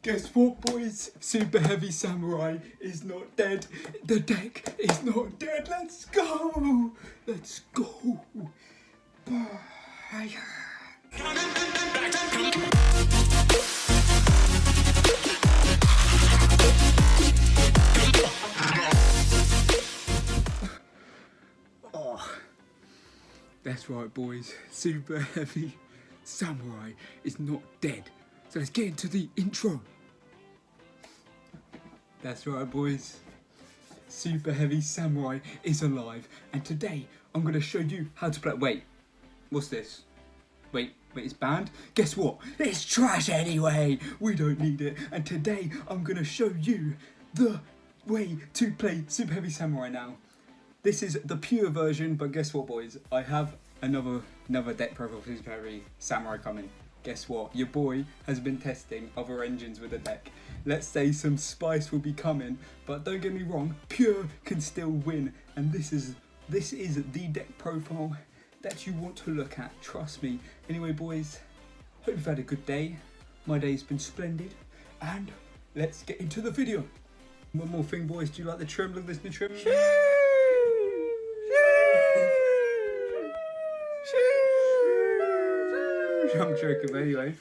Guess what, boys? Superheavy Samurai is not dead. The deck is not dead. Let's go. Let's go. Oh, that's right, boys. Superheavy Samurai is not dead. So let's get into the intro. That's right, boys. Superheavy Samurai is alive, and today I'm going to show you how to play. Wait, what's this? Wait, it's banned? Guess what? It's trash anyway. We don't need it. And today I'm going to show you the way to play Superheavy Samurai now. This is the pure version, but guess what, boys? I have another deck profile for Superheavy Samurai coming. Guess what? Your boy has been testing other engines with the deck. Let's say some spice will be coming, but don't get me wrong, pure can still win. And this is the deck profile that you want to look at, trust me. Anyway, boys, hope you've had a good day. My day's been splendid, and let's get into the video. One more thing, boys, do you like the trim? Look at this new trim. I'm joking, but anyway,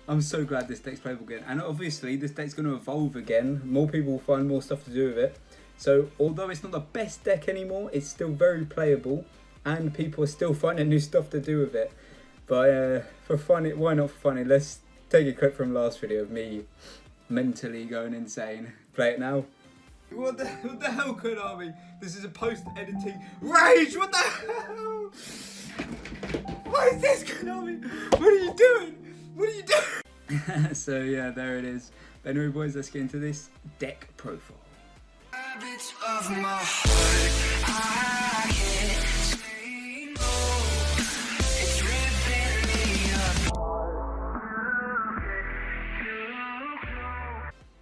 I'm so glad this deck's playable again. And obviously, this deck's going to evolve again. More people will find more stuff to do with it. So, although it's not the best deck anymore, it's still very playable. And people are still finding new stuff to do with it. But for fun, why not for funny? Let's take a clip from last video of me mentally going insane. Play it now. What the hell, Konami? This is a post-editing rage! What the hell? What is this, Konami? What are you doing? What are you doing? So yeah, there it is. But anyway, boys, let's get into this deck profile.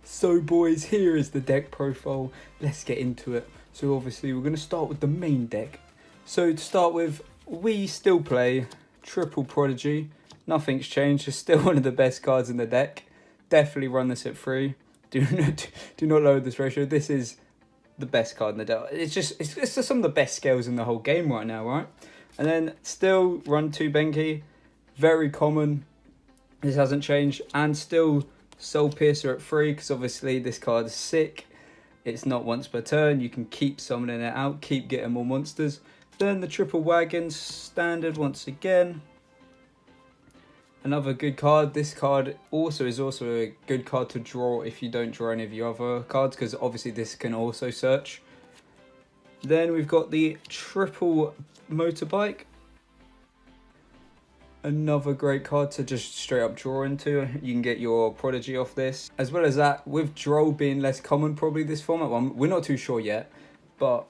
So boys, here is the deck profile. Let's get into it. So obviously we're going to start with the main deck. So to start with, we still play Triple Prodigy. Nothing's changed. It's still one of the best cards in the deck. Definitely run this at 3. Do not lower this ratio. This is the best card in the deck. It's just some of the best scales in the whole game right now, right? And then still run 2 Benki. Very common. This hasn't changed. And still Soul Piercer at 3, because obviously this card is sick. It's not once per turn. You can keep summoning it out, keep getting more monsters. Then the Triple Wagons, standard once again. Another good card. This card is also a good card to draw if you don't draw any of your other cards, because obviously this can also search. Then we've got the Triple Motorbike. Another great card to just straight up draw into. You can get your Prodigy off this. As well as that, with Droll being less common probably this format, well, we're not too sure yet, but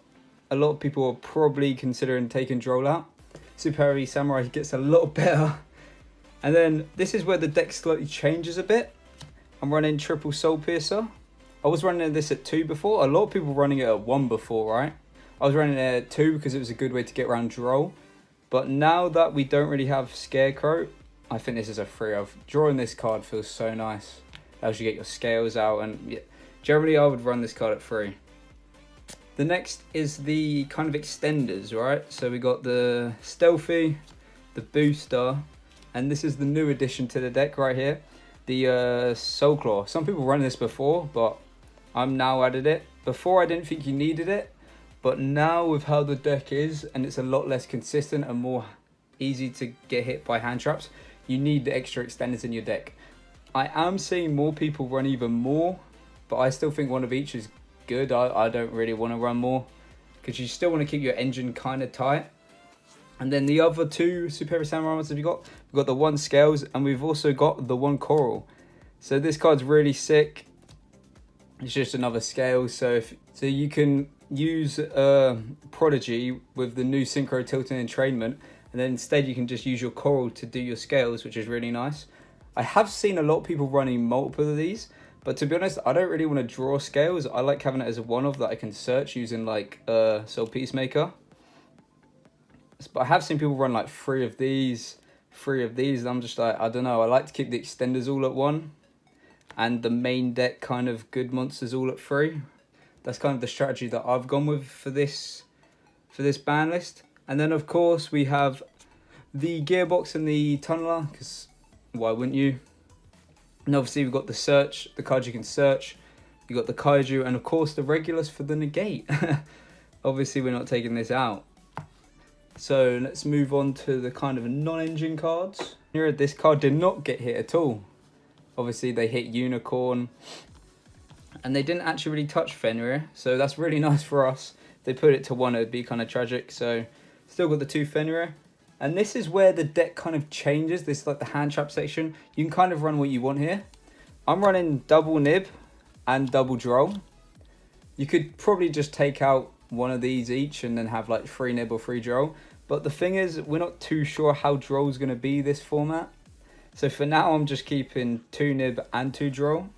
a lot of people are probably considering taking Droll out. Superheavy Samurai gets a lot better. And then this is where the deck slightly changes a bit. I'm running Triple Soul Piercer. I was running this at 2 before. A lot of people were running it at 1 before, right? I was running it at 2 because it was a good way to get around Droll. But now that we don't really have Scarecrow, I think this is a 3 of. Drawing this card feels so nice. As you get your scales out, and yeah, generally I would run this card at 3. The next is the kind of extenders, right? So we got the Stealthy, the Booster, and this is the new addition to the deck right here, the Soul Claw. Some people run this before, but I'm now added it. Before I didn't think you needed it, but now with how the deck is, and it's a lot less consistent and more easy to get hit by hand traps, you need the extra extenders in your deck. I am seeing more people run even more, but I still think one of each is good. I don't really want to run more, because you still want to keep your engine kind of tight. And then the other 2 Superheavy Samurai ones we've got the 1 Scales, and we've also got the 1 Coral. So this card's really sick. It's just another Scale. So you can use Prodigy with the new Synchro Tilting Entrainment, and then instead you can just use your Coral to do your Scales, which is really nice. I have seen a lot of people running multiple of these, but to be honest, I don't really want to draw Scales. I like having it as a one-off that I can search using like Soul Peacemaker. But I have seen people run like 3 of these, and I'm just like, I don't know. I like to keep the extenders all at 1. and the main deck kind of good monsters all at 3. That's kind of the strategy that I've gone with for this ban list. And then of course we have the gearbox and the tunneler, because why wouldn't you? And obviously we've got the search, the cards you can search. You got the kaiju, and of course the regulars for the negate. Obviously we're not taking this out. So let's move on to the kind of non-engine cards. Here, this card did not get hit at all. Obviously they hit Unicorn, and they didn't actually really touch Fenrir, so that's really nice for us. If they put it to 1, it would be kind of tragic. So still got the 2 Fenrir. And this is where the deck kind of changes. This is like the hand trap section. You can kind of run what you want here. I'm running double nib and double droll. You could probably just take out one of these each and then have like 3 nib or 3 droll. But the thing is, we're not too sure how droll's going to be this format. So for now, I'm just keeping 2 nib and 2 droll.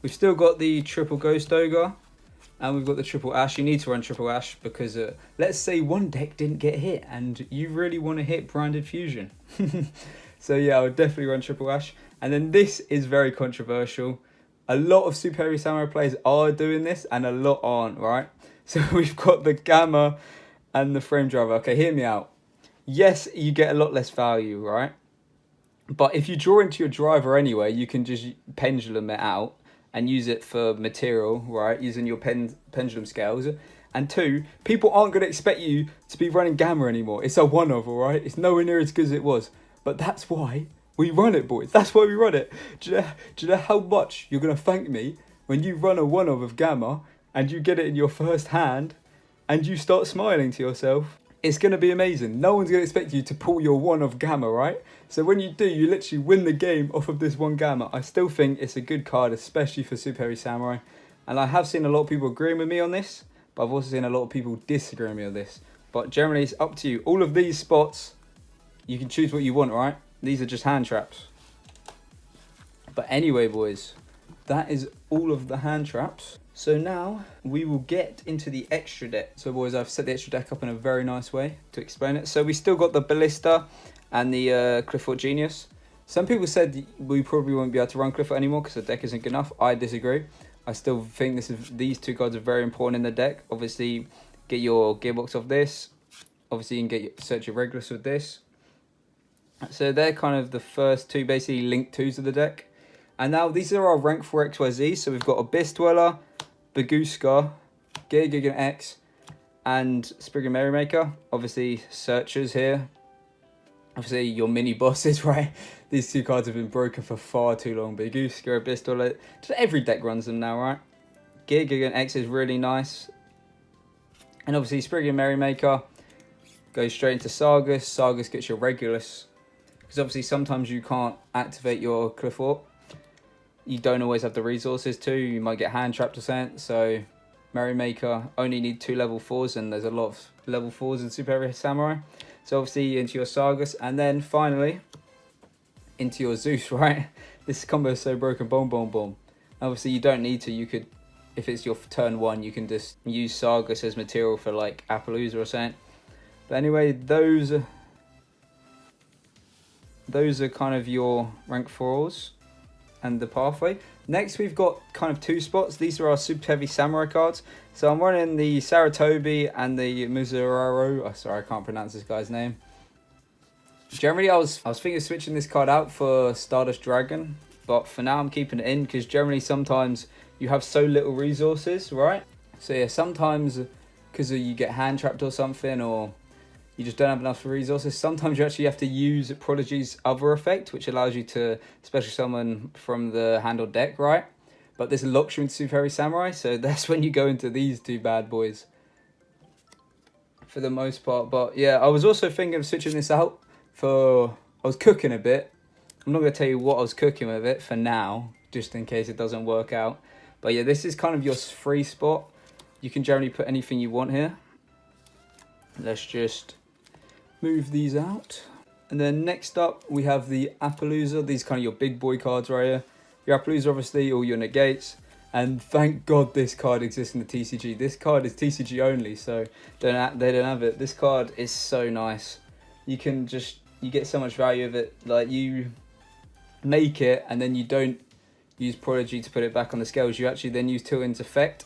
We've still got the triple ghost ogre, and we've got the triple ash. You need to run triple ash because let's say one deck didn't get hit and you really want to hit branded fusion. So yeah, I would definitely run triple ash. And then this is very controversial. A lot of Superheavy Samurai players are doing this and a lot aren't, right? So we've got the gamma and the frame driver. Okay, hear me out. Yes, you get a lot less value, right? But if you draw into your driver anyway, you can just pendulum it out and use it for material, right? Using your pendulum scales. And 2, people aren't going to expect you to be running gamma anymore. It's a one-off, all right? It's nowhere near as good as it was. But that's why we run it, boys. That's why we run it. Do you know how much you're going to thank me when you run a one-off of gamma and you get it in your first hand and you start smiling to yourself? It's going to be amazing. No one's going to expect you to pull your one of gamma, right? So when you do, you literally win the game off of this one gamma. I still think it's a good card, especially for Superheavy Samurai. And I have seen a lot of people agreeing with me on this, but I've also seen a lot of people disagreeing with me on this. But generally, it's up to you. All of these spots, you can choose what you want, right? These are just hand traps. But anyway, boys, that is all of the hand traps. So now we will get into the extra deck. So boys, I've set the extra deck up in a very nice way to explain it. So we still got the Ballista and the Clifford Genius. Some people said we probably won't be able to run Clifford anymore because the deck isn't good enough. I disagree. I still think these 2 cards are very important in the deck. Obviously, get your gearbox off this. Obviously, you can search your regulars with this. So they're kind of the first 2 basically linked 2s of the deck. And now these are our rank 4 XYZ. So we've got Abyss Dweller, Baguska, Gigan X, and Spriggan Merrymaker. Obviously, searchers here. Obviously, your mini bosses, right? These 2 cards have been broken for far too long. Baguska, Abyss Dweller, just every deck runs them now, right? Gigan X is really nice. And obviously, Spriggan Merrymaker goes straight into Sargus. Sargus gets your Regulus. Because obviously, sometimes you can't activate your Clifford. You don't always have the resources to. You might get hand trapped or something. So Merrymaker only need 2 level 4s, and there's a lot of level 4s in Superheavy Samurai. So obviously into your Sargus, and then finally into your Zeus, right? This combo is so broken. Boom, boom, boom. Obviously you don't need to. You could, if it's your turn 1, you can just use Sargus as material for like Appaloosa or something. But anyway, those are kind of your rank 4s. And the pathway. Next, we've got kind of 2 spots. These are our Superheavy Samurai cards. So I'm running the Saratobi and the Mizuraro. Oh, sorry, I can't pronounce this guy's name. Generally, I was thinking of switching this card out for Stardust Dragon, but for now I'm keeping it in because generally sometimes you have so little resources, right? So yeah, sometimes because you get hand trapped or something, or you just don't have enough resources. Sometimes you actually have to use Prodigy's other effect, which allows you to special summon from the handled deck, right? But this locks you into Superheavy Samurai, so that's when you go into these 2 bad boys. For the most part. But yeah, I was also thinking of switching this out for... I was cooking a bit. I'm not going to tell you what I was cooking with it for now, just in case it doesn't work out. But yeah, this is kind of your free spot. You can generally put anything you want here. Let's just move these out. And then next up we have the Appaloosa. These kind of your big boy cards right here. Your Appaloosa, obviously, all your negates. And thank God this card exists in the TCG. This card is TCG only, so they don't have it. This card is so nice. You get so much value of it. Like, you make it and then you don't use Prodigy to put it back on the scales. You actually then use Tilton's effect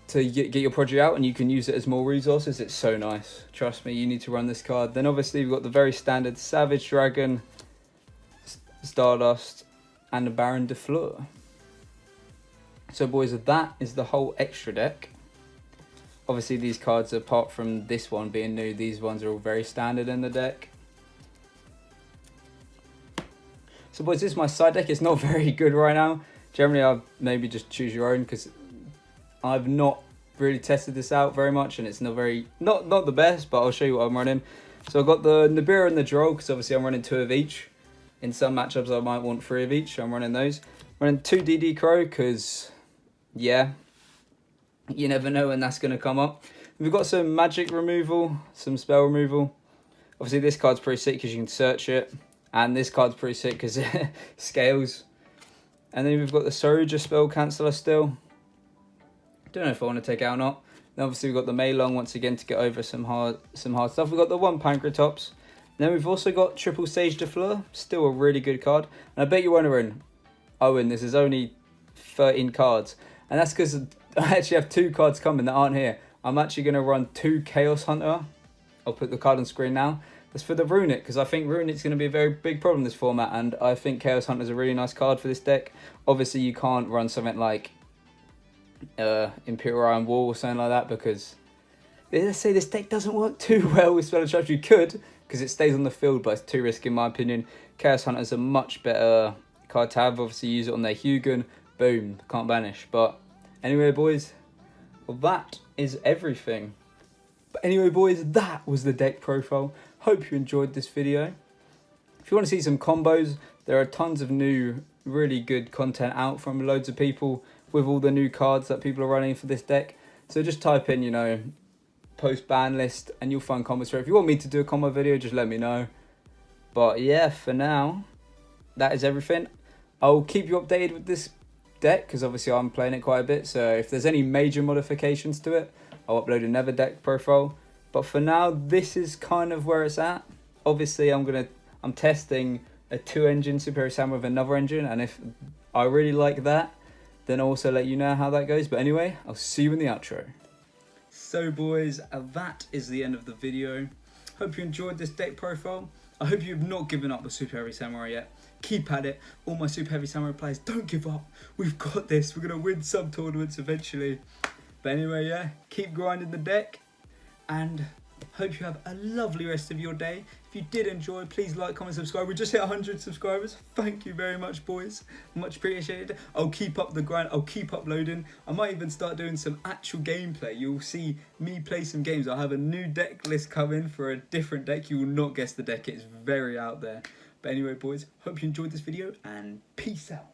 to get your Prodigy out, and you can use it as more resources. It's so nice. Trust me, you need to run this card. Then obviously we've got the very standard Savage Dragon, Stardust, and the Baron de Fleur. So boys, that is the whole extra deck. Obviously these cards, apart from this one being new, these ones are all very standard in the deck. So boys, this is my side deck. It's not very good right now. Generally I'll maybe just choose your own, because I've not really tested this out very much, and it's not the best, but I'll show you what I'm running. So I've got the Nibiru and the Droll, because obviously I'm running 2 of each. In some matchups I might want 3 of each, so I'm running those. I'm running 2 DD Crow, because yeah, you never know when that's going to come up. We've got some magic removal, some spell removal. Obviously this card's pretty sick because you can search it, and this card's pretty sick because it scales. And then we've got the Soruja spell canceller still. Don't know if I want to take it out or not. Then obviously we've got the Meilong once again to get over some hard stuff. We've got the 1 Pancratops. Then we've also got Triple Sage de Fleur, still a really good card. And I bet you're wondering, Owen, this is only 13 cards. And that's because I actually have 2 cards coming that aren't here. I'm actually going to run 2 Chaos Hunter. I'll put the card on screen now. That's for the Runic, because I think Runic's going to be a very big problem in this format. And I think Chaos Hunter is a really nice card for this deck. Obviously you can't run something like Imperial Iron Wall or something like that, because let's say this deck doesn't work too well with Spell and Trap. You could, because it stays on the field, but it's too risky in my opinion. Chaos Hunter is a much better card to have. Obviously use it on their Hugon, boom, can't banish. But anyway boys, well that is everything. But anyway boys, that was the deck profile. Hope you enjoyed this video. If you want to see some combos, there are tons of new really good content out from loads of people with all the new cards that people are running for this deck. So just type in, you know, post-banlist, and you'll find combos for it. If you want me to do a combo video, just let me know. But yeah, for now, that is everything. I'll keep you updated with this deck, because obviously I'm playing it quite a bit. So if there's any major modifications to it, I'll upload another deck profile. But for now, this is kind of where it's at. Obviously, I'm testing a 2-engine Superheavy Samurai with another engine, and if I really like that, then I'll also let you know how that goes. But anyway, I'll see you in the outro. So boys, that is the end of the video. Hope you enjoyed this deck profile. I hope you have not given up with Superheavy Samurai yet. Keep at it. All my Superheavy Samurai players, don't give up. We've got this. We're going to win some tournaments eventually. But anyway, yeah, keep grinding the deck, and hope you have a lovely rest of your day. If you did enjoy, please like, comment, subscribe. We just hit 100 subscribers. Thank you very much, boys. Much appreciated. I'll keep up the grind. I'll keep uploading. I might even start doing some actual gameplay. You'll see me play some games. I'll have a new deck list coming for a different deck. You will not guess the deck. It's very out there. But anyway, boys, hope you enjoyed this video, and peace out.